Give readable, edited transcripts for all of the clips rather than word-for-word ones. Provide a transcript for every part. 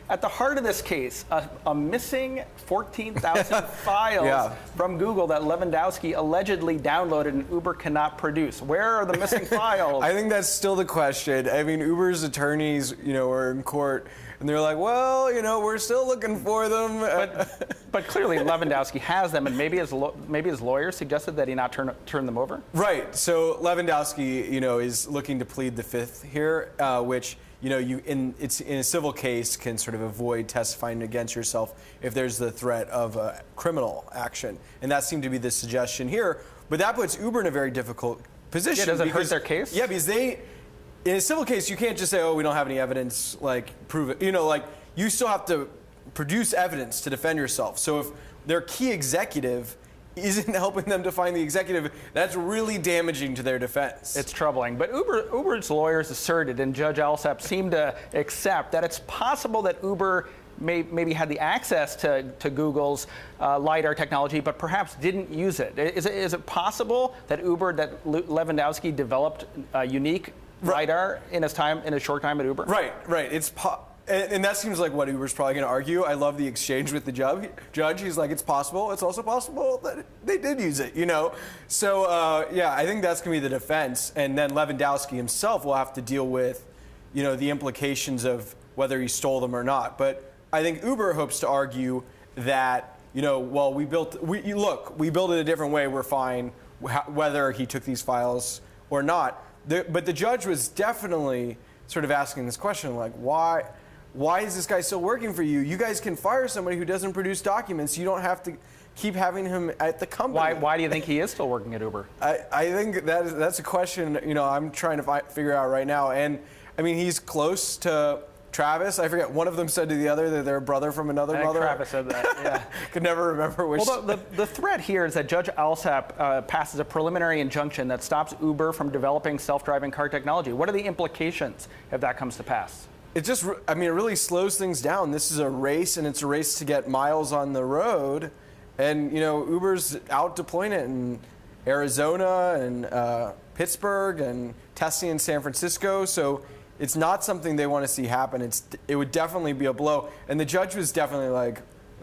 At the heart of this case, a missing 14,000 files from Google that Lewandowski allegedly downloaded and Uber cannot produce. Where are the missing files? I think that's still the question. I mean, Uber's attorneys, were in court, and they're like, well, we're still looking for them. But clearly Lewandowski has them, and maybe his lawyer suggested that he not turn them over? Right. So Lewandowski, is looking to plead the fifth here, which in a civil case can sort of avoid testifying against yourself if there's the threat of a criminal action. And that seemed to be the suggestion here. But that puts Uber in a very difficult position. Yeah, does it hurt their case? Yeah, because in a civil case, you can't just say, oh, we don't have any evidence, prove it. You still have to produce evidence to defend yourself. So if their key executive isn't helping them to find the executive, that's really damaging to their defense. It's troubling. But Uber's lawyers asserted, and Judge Alsop seemed to accept, that it's possible that Uber maybe had the access to Google's LiDAR technology, but perhaps didn't use it. Is it possible that Lewandowski developed a unique LiDAR in his short time at Uber? Right. And that seems like what Uber's probably going to argue. I love the exchange with the judge. He's like, it's possible. It's also possible that they did use it, So, I think that's going to be the defense. And then Lewandowski himself will have to deal with, the implications of whether he stole them or not. But I think Uber hopes to argue that, well, we built it a different way. We're fine whether he took these files or not. But the judge was definitely sort of asking this question, like, why is this guy still working for you? You guys can fire somebody who doesn't produce documents. You don't have to keep having him at the company. Why do you think he is still working at Uber? I think that's a question, I'm trying to figure out right now. And, I mean, he's close to Travis. I forget, one of them said to the other that they're a brother from another mother. Travis said that, yeah. Could never remember which. Well, the threat here is that Judge Alsop passes a preliminary injunction that stops Uber from developing self-driving car technology. What are the implications if that comes to pass? It really slows things down. This is a race, and it's a race to get miles on the road. And, Uber's out deploying it in Arizona and Pittsburgh and testing in San Francisco. So it's not something they want to see happen. It would definitely be a blow. And the judge was definitely like,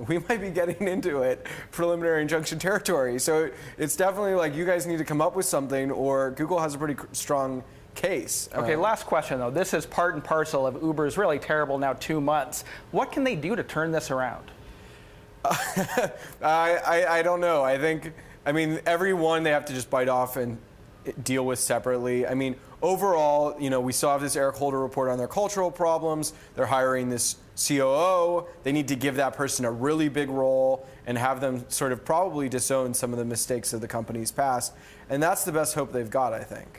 we might be getting into it, preliminary injunction territory. So it's definitely like, you guys need to come up with something, or Google has a pretty strong case. Okay, last question, though. This is part and parcel of Uber's really terrible now 2 months. What can they do to turn this around? I don't know. Every one they have to just bite off and deal with separately. I mean, overall, we saw this Eric Holder report on their cultural problems. They're hiring this COO. They need to give that person a really big role and have them sort of probably disown some of the mistakes of the company's past. And that's the best hope they've got, I think.